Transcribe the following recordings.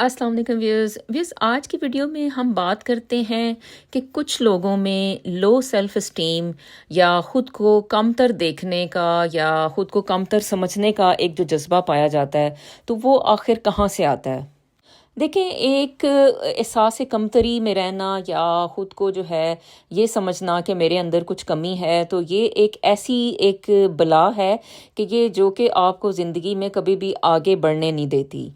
السلام علیکم ویوز آج کی ویڈیو میں ہم بات کرتے ہیں کہ کچھ لوگوں میں لو سیلف اسٹیم یا خود کو کمتر دیکھنے کا یا خود کو کمتر سمجھنے کا ایک جو جذبہ پایا جاتا ہے تو وہ آخر کہاں سے آتا ہے۔ دیکھیں، ایک احساس کمتری میں رہنا یا خود کو جو ہے یہ سمجھنا کہ میرے اندر کچھ کمی ہے، تو یہ ایک ایسی ایک بلا ہے کہ یہ جو کہ آپ کو زندگی میں کبھی بھی آگے بڑھنے نہیں دیتی۔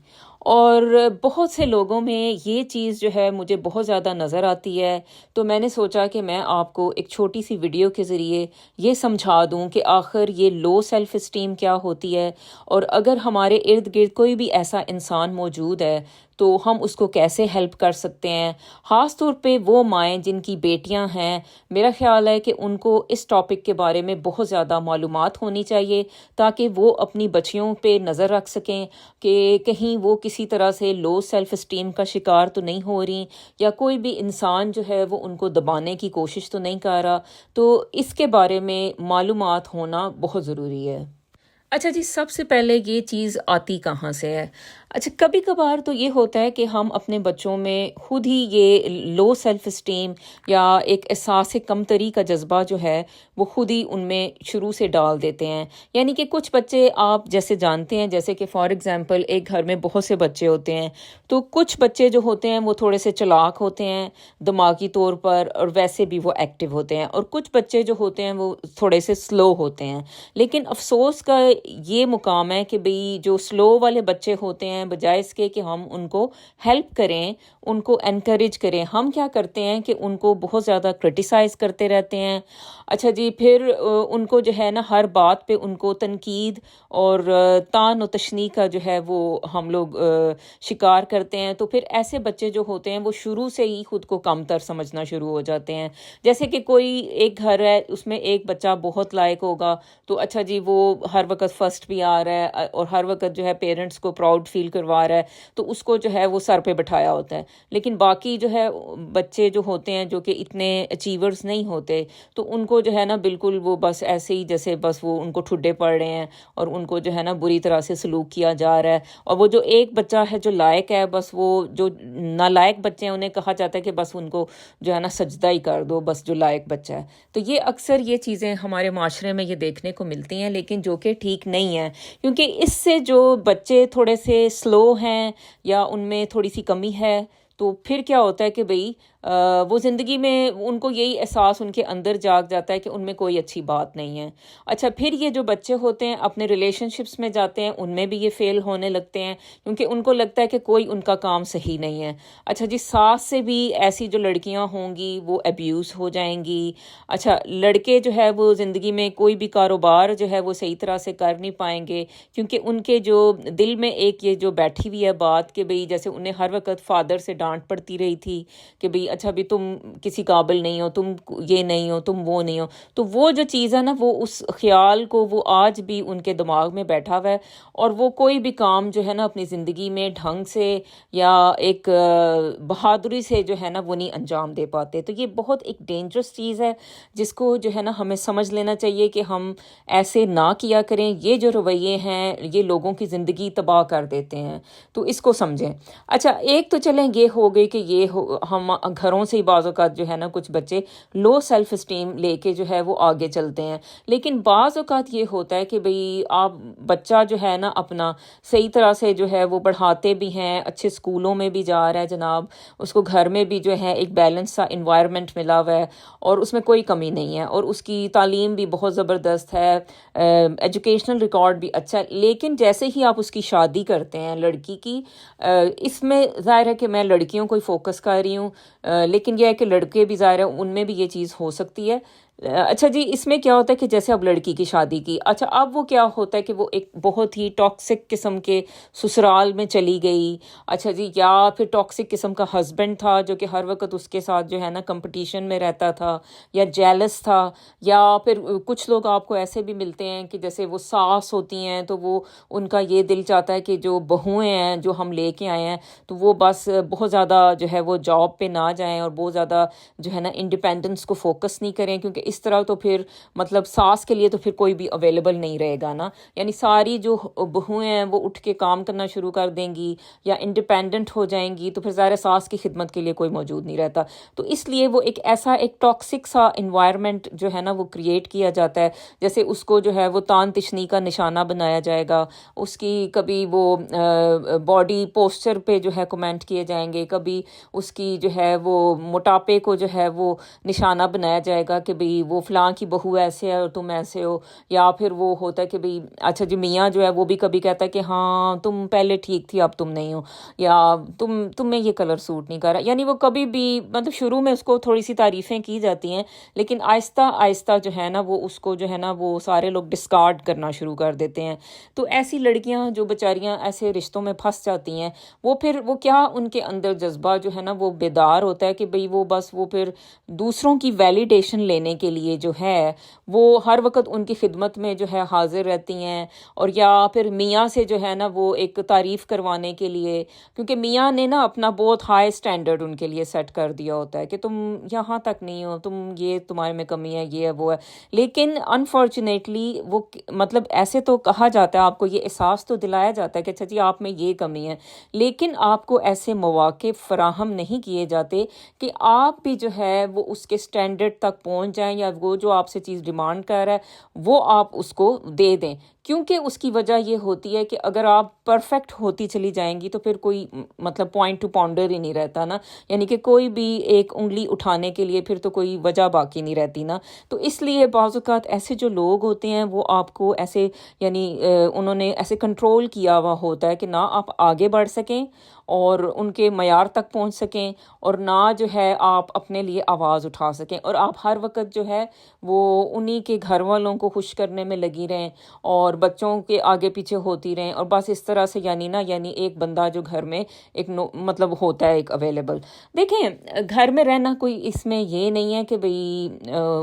اور بہت سے لوگوں میں یہ چیز جو ہے مجھے بہت زیادہ نظر آتی ہے، تو میں نے سوچا کہ میں آپ کو ایک چھوٹی سی ویڈیو کے ذریعے یہ سمجھا دوں کہ آخر یہ لو سیلف اسٹیم کیا ہوتی ہے، اور اگر ہمارے ارد گرد کوئی بھی ایسا انسان موجود ہے تو ہم اس کو کیسے ہیلپ کر سکتے ہیں۔ خاص طور پہ وہ مائیں جن کی بیٹیاں ہیں، میرا خیال ہے کہ ان کو اس ٹاپک کے بارے میں بہت زیادہ معلومات ہونی چاہیے تاکہ وہ اپنی بچیوں پہ نظر رکھ سکیں کہ کہیں وہ کسی طرح سے لو سیلف اسٹیم کا شکار تو نہیں ہو رہی، یا کوئی بھی انسان جو ہے وہ ان کو دبانے کی کوشش تو نہیں کر رہا۔ تو اس کے بارے میں معلومات ہونا بہت ضروری ہے۔ اچھا جی، سب سے پہلے یہ چیز آتی کہاں سے ہے؟ اچھا، کبھی کبھار تو یہ ہوتا ہے کہ ہم اپنے بچوں میں خود ہی یہ لو سیلف اسٹیم یا ایک احساس کمتری کا جذبہ جو ہے وہ خود ہی ان میں شروع سے ڈال دیتے ہیں۔ یعنی کہ کچھ بچے آپ جیسے جانتے ہیں، جیسے کہ فار ایگزامپل ایک گھر میں بہت سے بچے ہوتے ہیں، تو کچھ بچے جو ہوتے ہیں وہ تھوڑے سے چلاک ہوتے ہیں دماغی طور پر، اور ویسے بھی وہ ایکٹیو ہوتے ہیں، اور کچھ بچے جو ہوتے ہیں وہ تھوڑے سے سلو ہوتے ہیں۔ لیکن افسوس کا یہ مقام ہے کہ بھئی جو سلو والے بچے ہوتے ہیں، بجائے اس کے کہ ہم ان کو ہیلپ کریں، ان کو انکریج کریں، ہم کیا کرتے ہیں کہ ان کو بہت زیادہ کرٹیسائز کرتے رہتے ہیں۔ اچھا جی، پھر ان کو جو ہے نا ہر بات پہ ان کو تنقید اور طعن و تشنیع کا جو ہے وہ ہم لوگ شکار کرتے ہیں۔ تو پھر ایسے بچے جو ہوتے ہیں وہ شروع سے ہی خود کو کمتر سمجھنا شروع ہو جاتے ہیں۔ جیسے کہ کوئی ایک گھر ہے، اس میں ایک بچہ بہت لائق ہوگا، تو اچھا جی وہ ہر وقت فرسٹ بھی آ رہا ہے اور ہر وقت جو ہے پیرنٹس کو پراؤڈ فیل کروا رہا ہے، تو اس کو جو ہے وہ سر پہ بٹھایا ہوتا ہے۔ لیکن باقی جو ہے بچے جو ہوتے ہیں جو کہ اتنے اچیورز نہیں ہوتے، تو ان کو جو ہے نا بالکل وہ بس ایسے ہی جیسے بس وہ ان کو ٹھڈے پڑ رہے ہیں، اور ان کو جو ہے نا بری طرح سے سلوک کیا جا رہا ہے۔ اور وہ جو ایک بچہ ہے جو لائق ہے، بس وہ جو نالائق بچے ہیں انہیں کہا جاتا ہے کہ بس ان کو جو ہے نا سجدہ ہی کر دو، بس جو لائق بچہ ہے۔ تو یہ اکثر یہ چیزیں ہمارے معاشرے میں یہ دیکھنے کو ملتی ہیں، لیکن جو کہ ٹھیک نہیں ہے، کیونکہ اس سے جو بچے تھوڑے سے سلو ہیں یا ان میں تھوڑی سی کمی ہے، تو پھر کیا ہوتا ہے کہ بھئی وہ زندگی میں ان کو یہی احساس ان کے اندر جاگ جاتا ہے کہ ان میں کوئی اچھی بات نہیں ہے۔ اچھا، پھر یہ جو بچے ہوتے ہیں اپنے ریلیشن شپس میں جاتے ہیں، ان میں بھی یہ فیل ہونے لگتے ہیں، کیونکہ ان کو لگتا ہے کہ کوئی ان کا کام صحیح نہیں ہے۔ اچھا جی، ساتھ سے بھی ایسی جو لڑکیاں ہوں گی وہ ابیوز ہو جائیں گی۔ اچھا، لڑکے جو ہے وہ زندگی میں کوئی بھی کاروبار جو ہے وہ صحیح طرح سے کر نہیں پائیں گے، کیونکہ ان کے جو دل میں ایک یہ جو بیٹھی ہوئی ہے بات کہ بھئی جیسے انہیں ہر وقت فادر سے ڈانٹ پڑتی رہی تھی کہ بھئی اچھا بھی تم کسی قابل نہیں ہو، تم یہ نہیں ہو، تم وہ نہیں ہو، تو وہ جو چیز ہے نا وہ اس خیال کو وہ آج بھی ان کے دماغ میں بیٹھا ہوا ہے، اور وہ کوئی بھی کام جو ہے نا اپنی زندگی میں ڈھنگ سے یا ایک بہادری سے جو ہے نا وہ نہیں انجام دے پاتے۔ تو یہ بہت ایک ڈینجرس چیز ہے جس کو جو ہے نا ہمیں سمجھ لینا چاہیے کہ ہم ایسے نہ کیا کریں۔ یہ جو رویے ہیں یہ لوگوں کی زندگی تباہ کر دیتے ہیں، تو اس کو سمجھیں۔ اچھا، ایک تو چلیں یہ ہو گئی کہ ہم گھروں سے ہی بعض اوقات جو ہے نا کچھ بچے لو سیلف اسٹیم لے کے جو ہے وہ آگے چلتے ہیں، لیکن بعض اوقات یہ ہوتا ہے کہ بھئی آپ بچہ جو ہے نا اپنا صحیح طرح سے جو ہے وہ پڑھاتے بھی ہیں، اچھے اسکولوں میں بھی جا رہا ہے جناب، اس کو گھر میں بھی جو ہے ایک بیلنس سا انوائرمنٹ ملا ہوا ہے، اور اس میں کوئی کمی نہیں ہے، اور اس کی تعلیم بھی بہت زبردست ہے، ایجوکیشنل ریکارڈ بھی اچھا ہے۔ لیکن جیسے ہی آپ اس کی شادی کرتے ہیں لڑکی کی، اس میں ظاہر ہے کہ میں لڑکیوں کو ہی فوکس کر رہی ہوں، لیکن یہ ہے کہ لڑکے بھی ظاہر ہے ان میں بھی یہ چیز ہو سکتی ہے۔ اچھا جی، اس میں کیا ہوتا ہے کہ جیسے اب لڑکی کی شادی کی، اچھا اب وہ کیا ہوتا ہے کہ وہ ایک بہت ہی ٹاکسک قسم کے سسرال میں چلی گئی، اچھا جی، یا پھر ٹاکسک قسم کا ہسبینڈ تھا جو کہ ہر وقت اس کے ساتھ جو ہے نا کمپٹیشن میں رہتا تھا یا جیلس تھا، یا پھر کچھ لوگ آپ کو ایسے بھی ملتے ہیں کہ جیسے وہ ساس ہوتی ہیں تو وہ ان کا یہ دل چاہتا ہے کہ جو بہوئیں ہیں جو ہم لے کے آئے ہیں تو وہ بس بہت زیادہ جو ہے وہ جاب پہ نہ جائیں اور بہت زیادہ جو ہے نا انڈیپینڈنس کو فوکس نہیں کریں، کیونکہ اس طرح تو پھر مطلب ساس کے لیے تو پھر کوئی بھی اویلیبل نہیں رہے گا نا. یعنی ساری جو بہویں ہیں وہ اٹھ کے کام کرنا شروع کر دیں گی یا انڈیپینڈنٹ ہو جائیں گی, تو پھر ظاہر ساس کی خدمت کے لیے کوئی موجود نہیں رہتا. تو اس لیے وہ ایک ٹاکسک سا انوائرمنٹ جو ہے نا وہ کریٹ کیا جاتا ہے. جیسے اس کو جو ہے وہ تان تشنی کا نشانہ بنایا جائے گا, اس کی کبھی وہ باڈی پوسچر پہ جو ہے کمنٹ کیے جائیں گے, کبھی اس کی جو ہے وہ موٹاپے کو جو ہے وہ نشانہ بنایا جائے گا کہ بھئی وہ فلاں کی بہو ایسے ہے اور تم ایسے ہو. یا پھر وہ ہوتا ہے کہ بھئی اچھا جی میاں جو ہے وہ بھی کبھی کہتا ہے کہ ہاں تم پہلے ٹھیک تھی اب تم نہیں ہو, یا تمہیں یہ کلر سوٹ نہیں کر رہا. یعنی وہ کبھی بھی مطلب شروع میں اس کو تھوڑی سی تعریفیں کی جاتی ہیں, لیکن آہستہ آہستہ جو ہے نا وہ اس کو جو ہے نا وہ سارے لوگ ڈسکارڈ کرنا شروع کر دیتے ہیں. تو ایسی لڑکیاں جو بیچاریاں ایسے رشتوں میں پھنس جاتی ہیں, وہ پھر وہ کیا ان کے اندر جذبہ جو ہے نا وہ بیدار ہوتا ہے کہ بھئی وہ بس وہ پھر دوسروں کی ویلیڈیشن لینے کے لیے جو ہے وہ ہر وقت ان کی خدمت میں جو ہے حاضر رہتی ہیں, اور یا پھر میاں سے جو ہے نا وہ ایک تعریف کروانے کے لیے, کیونکہ میاں نے نا اپنا بہت ہائی سٹینڈرڈ ان کے لیے سیٹ کر دیا ہوتا ہے کہ تم یہاں تک نہیں ہو, تم یہ تمہارے میں کمی ہے, یہ ہے وہ ہے. لیکن انفارچونیٹلی وہ مطلب ایسے تو کہا جاتا ہے, آپ کو یہ احساس تو دلایا جاتا ہے کہ اچھا جی آپ میں یہ کمی ہے, لیکن آپ کو ایسے مواقع فراہم نہیں کیے جاتے کہ آپ بھی جو ہے وہ اس کے سٹینڈرڈ تک پہنچ جائیں, یا وہ جو آپ سے چیز ڈیمانڈ کر رہا ہے وہ آپ اس کو دے دیں. کیونکہ اس کی وجہ یہ ہوتی ہے کہ اگر آپ پرفیکٹ ہوتی چلی جائیں گی تو پھر کوئی مطلب پوائنٹ ٹو پاؤنڈر ہی نہیں رہتا نا, یعنی کہ کوئی بھی ایک انگلی اٹھانے کے لیے پھر تو کوئی وجہ باقی نہیں رہتی نا. تو اس لیے بعض اوقات ایسے جو لوگ ہوتے ہیں وہ آپ کو ایسے یعنی انہوں نے ایسے کنٹرول کیا ہوا ہوتا ہے کہ نہ آپ آگے بڑھ سکیں اور ان کے معیار تک پہنچ سکیں, اور نہ جو ہے آپ اپنے لیے آواز اٹھا سکیں, اور آپ ہر وقت جو ہے وہ انہی کے گھر والوں کو خوش کرنے میں لگی رہیں اور بچوں کے آگے پیچھے ہوتی رہیں, اور بس اس طرح سے یعنی ایک بندہ جو گھر میں ایک مطلب ہوتا ہے ایک اویلیبل. دیکھیں گھر میں رہنا کوئی اس میں یہ نہیں ہے کہ بھئی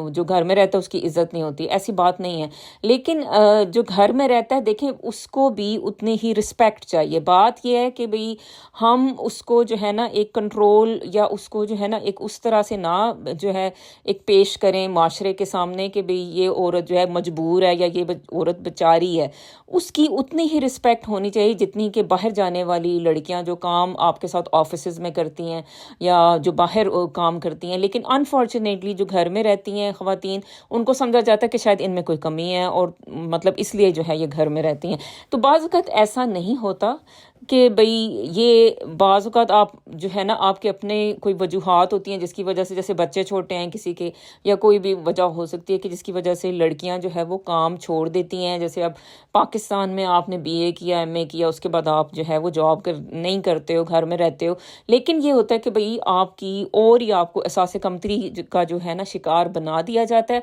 جو گھر میں رہتا ہے اس کی عزت نہیں ہوتی, ایسی بات نہیں ہے. لیکن جو گھر میں رہتا ہے دیکھیں اس کو بھی اتنی ہی رسپیکٹ چاہیے. بات یہ ہے کہ بھئی ہم اس کو جو ہے نا ایک کنٹرول یا اس کو جو ہے نا ایک اس طرح سے نہ جو ہے ایک پیش کریں معاشرے کے سامنے کہ بھئی یہ عورت جو ہے مجبور ہے یا یہ عورت بیچاری ہے. اس کی اتنی ہی رسپیکٹ ہونی چاہیے جتنی کہ باہر جانے والی لڑکیاں جو کام آپ کے ساتھ آفیسز میں کرتی ہیں یا جو باہر کام کرتی ہیں. لیکن انفارچونیٹلی جو گھر میں رہتی ہیں خواتین, ان کو سمجھا جاتا ہے کہ شاید ان میں کوئی کمی ہے اور مطلب اس لیے جو ہے یہ گھر میں رہتی ہیں. تو بعض اوقات ایسا نہیں ہوتا کہ بھئی یہ بعض اوقات آپ جو ہے نا آپ کے اپنے کوئی وجوہات ہوتی ہیں جس کی وجہ سے, جیسے بچے چھوٹے ہیں کسی کے, یا کوئی بھی وجہ ہو سکتی ہے کہ جس کی وجہ سے لڑکیاں جو ہے وہ کام چھوڑ دیتی ہیں. جیسے اب پاکستان میں آپ نے BA کیا, MA کیا, اس کے بعد آپ جو ہے وہ جاب نہیں کرتے ہو, گھر میں رہتے ہو, لیکن یہ ہوتا ہے کہ بھئی آپ کی اور یا آپ کو احساس کمتری کا جو ہے نا شکار بنا دیا جاتا ہے.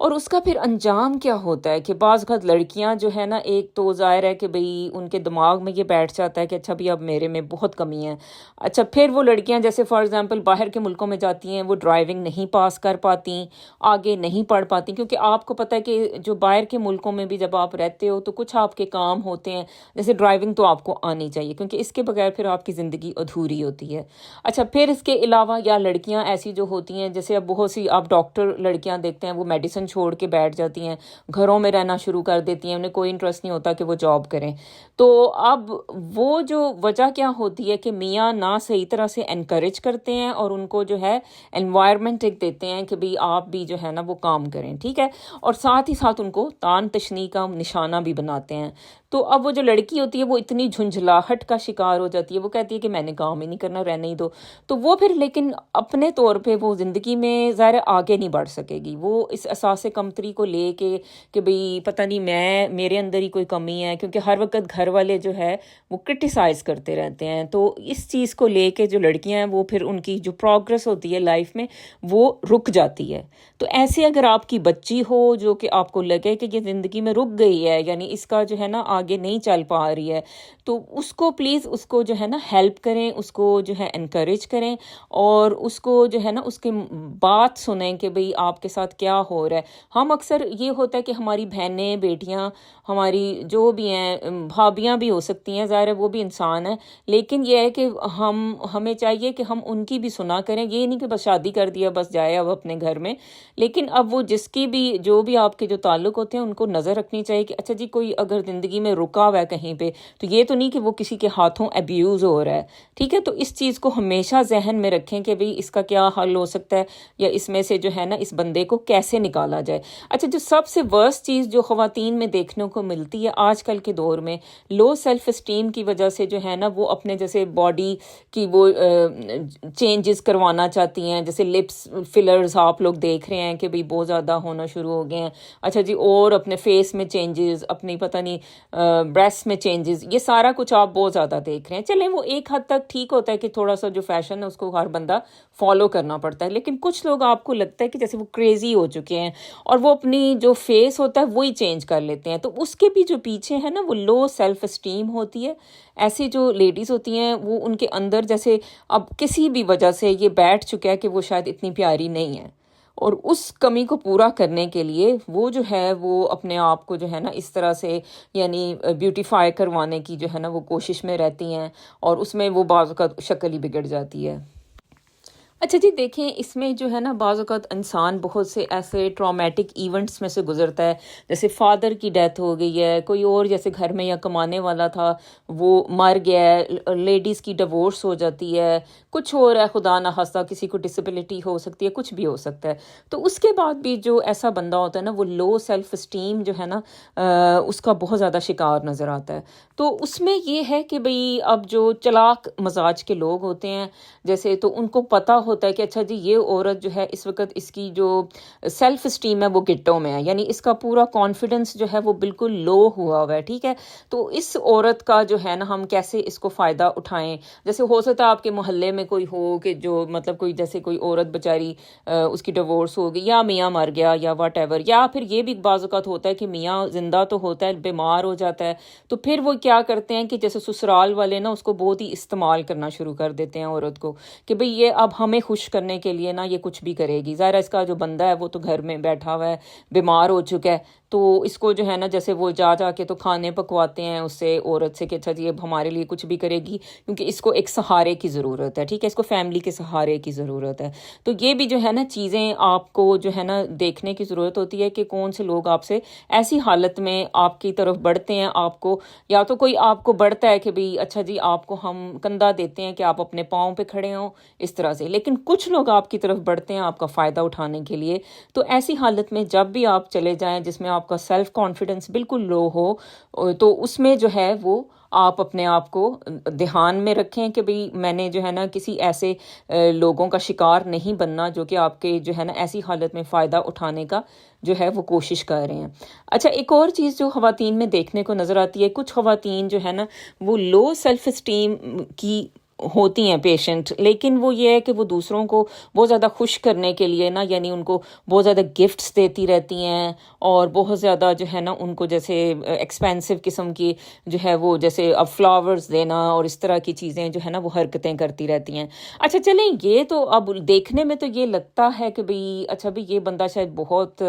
اور اس کا پھر انجام کیا ہوتا ہے کہ بعض اوقات لڑکیاں جو ہے نا ایک تو ظاہر ہے کہ بھئی ان کے دماغ میں یہ بیٹھ جاتا ہے کہ اچھا بھی اب میرے میں بہت کمی ہے. اچھا پھر وہ لڑکیاں جیسے فار ایگزامپل باہر کے ملکوں میں جاتی ہیں, وہ ڈرائیونگ نہیں پاس کر پاتی, آگے نہیں پڑھ پاتی, کیونکہ آپ کو پتہ ہے کہ جو باہر کے ملکوں میں بھی جب آپ رہتے ہو تو کچھ آپ کے کام ہوتے ہیں, جیسے ڈرائیونگ تو آپ کو آنی چاہیے کیونکہ اس کے بغیر پھر آپ کی زندگی ادھوری ہوتی ہے. اچھا پھر اس کے علاوہ یا لڑکیاں ایسی جو ہوتی ہیں, جیسے اب بہت سی آپ ڈاکٹر لڑکیاں دیکھتے ہیں وہ میڈیسن چھوڑ کے بیٹھ جاتی ہیں, گھروں میں رہنا شروع کر دیتی ہیں, انہیں کوئی انٹرسٹ نہیں ہوتا کہ وہ جاب کریں. تو اب وہ جو وجہ کیا ہوتی ہے کہ میاں نہ صحیح طرح سے انکریج کرتے ہیں اور ان کو جو ہے انوائرمنٹ ایک دیتے ہیں کہ بھئی آپ بھی جو ہے نا وہ کام کریں, ٹھیک ہے, اور ساتھ ہی ساتھ ان کو تان تشنی کا نشانہ بھی بناتے ہیں. تو اب وہ جو لڑکی ہوتی ہے وہ اتنی جھنجھلاہٹ کا شکار ہو جاتی ہے, وہ کہتی ہے کہ میں نے کام ہی نہیں کرنا, رہنے ہی دو. تو وہ پھر لیکن اپنے طور پہ وہ زندگی میں ظاہر آگے نہیں بڑھ سکے گی. وہ اس احساس کمتری کو لے کے کہ بھئی پتہ نہیں میرے اندر ہی کوئی کمی ہے, کیونکہ ہر وقت گھر والے جو ہے وہ کرٹیسائز کرتے رہتے ہیں. تو اس چیز کو لے کے جو لڑکیاں ہیں وہ پھر ان کی جو پروگرس ہوتی ہے لائف میں وہ رک جاتی ہے. تو ایسے اگر آپ کی بچی ہو جو کہ آپ کو لگے کہ یہ زندگی میں رک گئی ہے, یعنی اس کا جو ہے نا آگے نہیں چل پا رہی ہے تو اس کو پلیز اس کو جو ہے نا ہیلپ کریں، اس کو جو ہے انکریج کریں، اور اس کو جو ہے نا اس کی بات سنیں کہ بھئی آپ کے ساتھ کیا ہو رہا ہے۔ ہم اکثر یہ ہوتا ہے کہ ہماری بہنیں، بیٹیاں، ہماری جو بھی ہیں، بھابیاں بھی ہو سکتی ہیں، ظاہر ہے وہ بھی انسان ہے، لیکن یہ ہے کہ ہمیں چاہیے کہ ہم ان کی بھی سنا کریں۔ یہ نہیں کہ بس شادی کر دیا بس جائے اب اپنے گھر میں، لیکن اب وہ جس کی بھی جو بھی آپ کے جو تعلق ہوتے ہیں ان کو نظر رکھنی چاہیے کہ اچھا جی کوئی اگر زندگی میں رکا ہوا ہے کہیں پہ تو یہ تو نہیں کہ وہ کسی کے ہاتھوں ابیوز ہو رہا ہے، ٹھیک ہے؟ تو اس چیز کو ہمیشہ ذہن میں رکھیں کہ بھئی اس کا کیا حل ہو سکتا ہے، یا اس میں سے جو ہے نا اس بندے کو کیسے نکالا جائے۔ اچھا، جو سب سے ورسٹ چیز جو خواتین میں دیکھنے کو ملتی ہے آج کل کے دور میں، لو سیلف اسٹیم کی وجہ سے جو ہے نا وہ اپنے جیسے باڈی کی وہ چینجز کروانا چاہتی ہیں، جیسے لپس فلرز آپ لوگ دیکھ رہے ہیں کہ بھئی بہت زیادہ ہونا شروع ہو گئے ہیں۔ اچھا جی، اور اپنے فیس میں چینجز، اپنی پتہ نہیں بریسٹ میں چینجز، یہ سارا کچھ آپ بہت زیادہ دیکھ رہے ہیں۔ چلیں وہ ایک حد تک ٹھیک ہوتا ہے کہ تھوڑا سا جو فیشن ہے اس کو ہر بندہ فالو کرنا پڑتا ہے، لیکن کچھ لوگ آپ کو لگتا ہے کہ جیسے وہ کریزی ہو چکے ہیں اور وہ اپنی جو فیس ہوتا ہے وہی چینج کر لیتے ہیں، تو اس کے بھی جو پیچھے ہے نا وہ لو سیلف اسٹیم ہوتی ہے۔ ایسی جو لیڈیز ہوتی ہیں وہ ان کے اندر جیسے اب کسی بھی وجہ سے یہ بیٹھ چکا ہے کہ وہ شاید اتنی پیاری نہیں ہے، اور اس کمی کو پورا کرنے کے لیے وہ جو ہے وہ اپنے آپ کو جو ہے نا اس طرح سے یعنی بیوٹیفائی کروانے کی جو ہے نا وہ کوشش میں رہتی ہیں، اور اس میں وہ بعض اوقات شکل ہی بگڑ جاتی ہے۔ اچھا جی، دیکھیں اس میں جو ہے نا بعض اوقات انسان بہت سے ایسے ٹرامیٹک ایونٹس میں سے گزرتا ہے، جیسے فادر کی ڈیتھ ہو گئی ہے، کوئی اور جیسے گھر میں یا کمانے والا تھا وہ مر گیا ہے، لیڈیز کی ڈیورس ہو جاتی ہے، کچھ اور ہے، خدا نہ خواستہ کسی کو ڈسیبلٹی ہو سکتی ہے، کچھ بھی ہو سکتا ہے، تو اس کے بعد بھی جو ایسا بندہ ہوتا ہے نا وہ لو سیلف اسٹیم جو ہے نا اس کا بہت زیادہ شکار نظر آتا ہے۔ تو اس میں یہ ہے کہ بھئی اب جو چلاک مزاج کے لوگ ہوتے ہیں جیسے، تو ان کو پتہ ہوتا ہے کہ اچھا جی یہ عورت جو ہے اس وقت اس کی جو سیلف اسٹیم ہے وہ گٹوں میں ہے، یعنی اس کا پورا کانفیڈنس جو ہے وہ بالکل لو ہوا ہوا ہے، ٹھیک ہے؟ تو اس عورت کا جو ہے نا ہم کیسے اس کو فائدہ اٹھائیں؟ جیسے ہو سکتا ہے آپ کے محلے میں کوئی ہو کہ جو مطلب کوئی جیسے کوئی عورت بیچاری اس کی ڈیورس ہو گئی، یا میاں مر گیا یا واٹ ایور، یا پھر یہ بھی بعض اوقات ہوتا ہے کہ میاں زندہ تو ہوتا ہے بیمار ہو جاتا ہے، تو پھر وہ کیا کرتے ہیں کہ جیسے سسرال والے نا اس کو بہت ہی استعمال کرنا شروع کر دیتے ہیں عورت کو کہ بھئی یہ اب ہمیں خوش کرنے کے لیے نا یہ کچھ بھی کرے گی، ظاہر ہے اس کا جو بندہ ہے وہ تو گھر میں بیٹھا ہوا ہے، بیمار ہو چکا ہے، تو اس کو جو ہے نا جیسے وہ جا کے تو کھانے پکواتے ہیں اس سے عورت سے کہ اچھا جی اب ہمارے لیے کچھ بھی کرے گی، کیونکہ اس کو ایک سہارے کی ضرورت ہے، ٹھیک ہے، اس کو فیملی کے سہارے کی ضرورت ہے۔ تو یہ بھی جو ہے نا چیزیں آپ کو جو ہے نا دیکھنے کی ضرورت ہوتی ہے کہ کون سے لوگ آپ سے ایسی حالت میں آپ کی طرف بڑھتے ہیں، آپ کو یا تو کوئی آپ کو بڑھتا ہے کہ بھئی اچھا جی آپ کو ہم کندھا دیتے ہیں کہ آپ اپنے پاؤں پہ کھڑے ہوں اس طرح سے، لیکن کچھ لوگ آپ کی طرف بڑھتے ہیں آپ کا فائدہ اٹھانے کے لیے۔ تو ایسی حالت میں جب بھی آپ چلے جائیں جس میں آپ کا سیلف کانفیڈنس بالکل لو ہو، تو اس میں جو ہے وہ آپ اپنے آپ کو دھیان میں رکھیں کہ بھئی میں نے جو ہے نا کسی ایسے لوگوں کا شکار نہیں بننا جو کہ آپ کے جو ہے نا ایسی حالت میں فائدہ اٹھانے کا جو ہے وہ کوشش کر رہے ہیں۔ اچھا، ایک اور چیز جو خواتین میں دیکھنے کو نظر آتی ہے، کچھ خواتین جو ہے نا وہ لو سیلف اسٹیم کی ہوتی ہیں پیشنٹ، لیکن وہ یہ ہے کہ وہ دوسروں کو بہت زیادہ خوش کرنے کے لیے نا یعنی ان کو بہت زیادہ گفٹس دیتی رہتی ہیں، اور بہت زیادہ جو ہے نا ان کو جیسے ایکسپینسو قسم کی جو ہے وہ جیسے اب فلاورز دینا اور اس طرح کی چیزیں جو ہے نا وہ حرکتیں کرتی رہتی ہیں۔ اچھا چلیں، یہ تو اب دیکھنے میں تو یہ لگتا ہے کہ بھئی اچھا بھئی یہ بندہ شاید بہت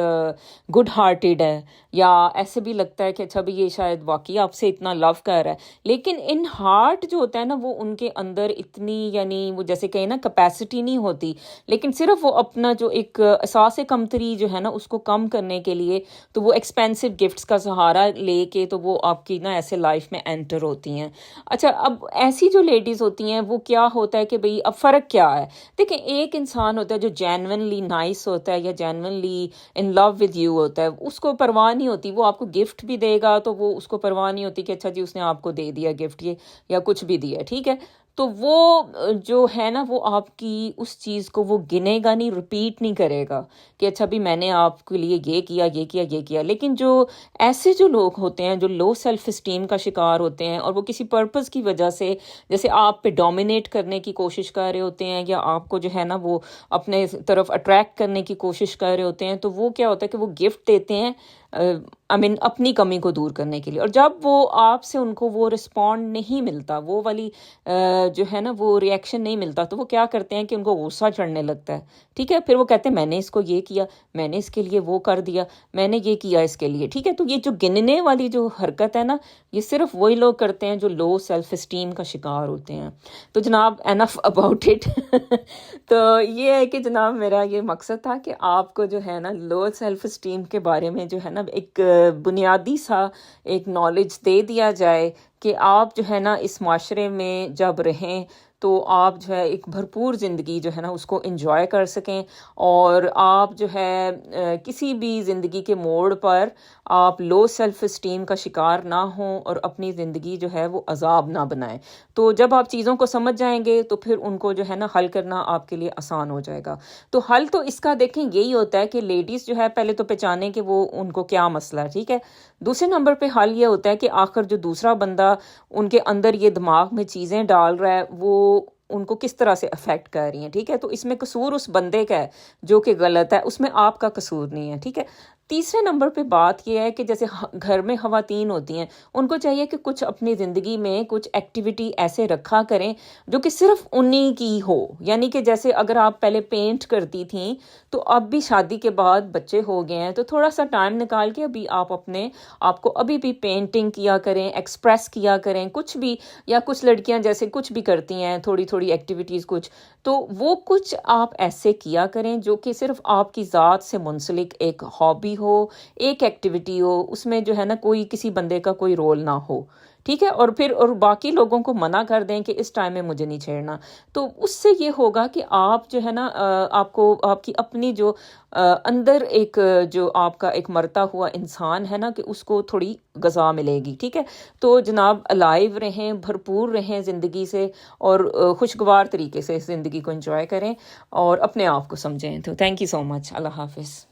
گڈ ہارٹیڈ ہے، یا ایسے بھی لگتا ہے کہ اچھا بھئی یہ شاید واقعی آپ سے اتنا لو کر رہا ہے، لیکن ان ہارٹ جو ہوتا ہے نا وہ ان کے اندر اتنی یعنی وہ جیسے کہیں نا کیپیسٹی نہیں ہوتی، لیکن صرف وہ اپنا جو ایک احساس کمتری جو ہے نا اس کو کم کرنے کے لیے تو وہ ایکسپینسو گفٹس کا سہارا لے کے تو وہ آپ کی نا ایسے لائف میں انٹر ہوتی ہیں۔ اچھا، اب ایسی جو لیڈیز ہوتی ہیں وہ کیا ہوتا ہے کہ بھئی اب فرق کیا ہے؟ دیکھیں، ایک انسان ہوتا ہے جو جینونلی نائس ہوتا ہے یا genuinely in love with you ہوتا ہے، اس کو پرواہ نہیں ہوتی، وہ آپ کو گفٹ بھی دے گا تو وہ اس کو پرواہ نہیں ہوتی کہ اچھا جی اس نے آپ کو دے دیا گفٹ یہ یا کچھ بھی دیا، ٹھیک ہے؟ تو وہ جو ہے نا وہ آپ کی اس چیز کو وہ گنے گا نہیں، ریپیٹ نہیں کرے گا کہ اچھا بھی میں نے آپ کے لیے یہ کیا یہ کیا یہ کیا۔ لیکن جو ایسے جو لوگ ہوتے ہیں جو لو سیلف اسٹیم کا شکار ہوتے ہیں اور وہ کسی پرپز کی وجہ سے جیسے آپ پہ ڈومینیٹ کرنے کی کوشش کر رہے ہوتے ہیں یا آپ کو جو ہے نا وہ اپنے طرف اٹریکٹ کرنے کی کوشش کر رہے ہوتے ہیں، تو وہ کیا ہوتا ہے کہ وہ گفٹ دیتے ہیں اپنی کمی کو دور کرنے کے لیے. اور جب وہ آپ سے ان کو وہ رسپونڈ نہیں ملتا، وہ والی جو ہے نا وہ ریئیکشن نہیں ملتا، تو وہ کیا کرتے ہیں کہ ان کو غصہ چڑھنے لگتا ہے. ٹھیک ہے، پھر وہ کہتے ہیں میں نے اس کو یہ کیا، میں نے اس کے لیے وہ کر دیا، میں نے یہ کیا اس کے لیے. ٹھیک ہے، تو یہ جو گننے والی جو حرکت ہے نا، یہ صرف وہی لوگ کرتے ہیں جو لو سیلف اسٹیم کا شکار ہوتے ہیں. تو جناب انف اباؤٹ اٹ. تو یہ ہے کہ جناب میرا یہ مقصد تھا کہ آپ کو جو ہے نا لو سیلف اسٹیم کے بارے میں جو ہے نا ایک بنیادی سا ایک نالج دے دیا جائے کہ آپ جو ہے نا اس معاشرے میں جب رہیں تو آپ جو ہے ایک بھرپور زندگی جو ہے نا اس کو انجوائے کر سکیں، اور آپ جو ہے کسی بھی زندگی کے موڑ پر آپ لو سیلف اسٹیم کا شکار نہ ہوں اور اپنی زندگی جو ہے وہ عذاب نہ بنائیں. تو جب آپ چیزوں کو سمجھ جائیں گے تو پھر ان کو جو ہے نا حل کرنا آپ کے لیے آسان ہو جائے گا. تو حل تو اس کا دیکھیں یہی ہوتا ہے کہ لیڈیز جو ہے پہلے تو پہچانیں کہ وہ ان کو کیا مسئلہ ہے. ٹھیک ہے، دوسرے نمبر پہ حل یہ ہوتا ہے کہ آخر جو دوسرا بندہ ان کے اندر یہ دماغ میں چیزیں ڈال رہا ہے وہ ان کو کس طرح سے افیکٹ کر رہی ہیں. ٹھیک ہے، تو اس میں قصور اس بندے کا ہے جو کہ غلط ہے، اس میں آپ کا قصور نہیں ہے. ٹھیک ہے، تیسرے نمبر پہ بات یہ ہے کہ جیسے گھر میں خواتین ہوتی ہیں، ان کو چاہیے کہ کچھ اپنی زندگی میں کچھ ایکٹیویٹی ایسے رکھا کریں جو کہ صرف انہی کی ہو. یعنی کہ جیسے اگر آپ پہلے پینٹ کرتی تھیں تو اب بھی شادی کے بعد بچے ہو گئے ہیں تو تھوڑا سا ٹائم نکال کے ابھی آپ اپنے آپ کو ابھی بھی پینٹنگ کیا کریں، ایکسپریس کیا کریں کچھ بھی. یا کچھ لڑکیاں جیسے کچھ بھی کرتی ہیں، تھوڑی تھوڑی ایکٹیویٹیز کچھ، تو وہ کچھ آپ ایسے کیا کریں جو کہ صرف آپ کی ذات سے منسلک ایک ہابی ہو، ایک ایکٹیویٹی ہو، اس میں جو ہے نا کوئی کسی بندے کا کوئی رول نہ ہو. ٹھیک ہے، اور پھر اور باقی لوگوں کو منع کر دیں کہ اس ٹائم میں مجھے نہیں چھیڑنا. تو اس سے یہ ہوگا کہ آپ جو ہے نا آپ کو آپ کی اپنی جو اندر ایک جو آپ کا ایک مرتا ہوا انسان ہے نا کہ اس کو تھوڑی غذا ملے گی. ٹھیک ہے، تو جناب الائیو رہیں، بھرپور رہیں زندگی سے، اور خوشگوار طریقے سے زندگی کو انجوائے کریں اور اپنے آپ کو سمجھیں. تو تھینک یو سو مچ. اللہ حافظ.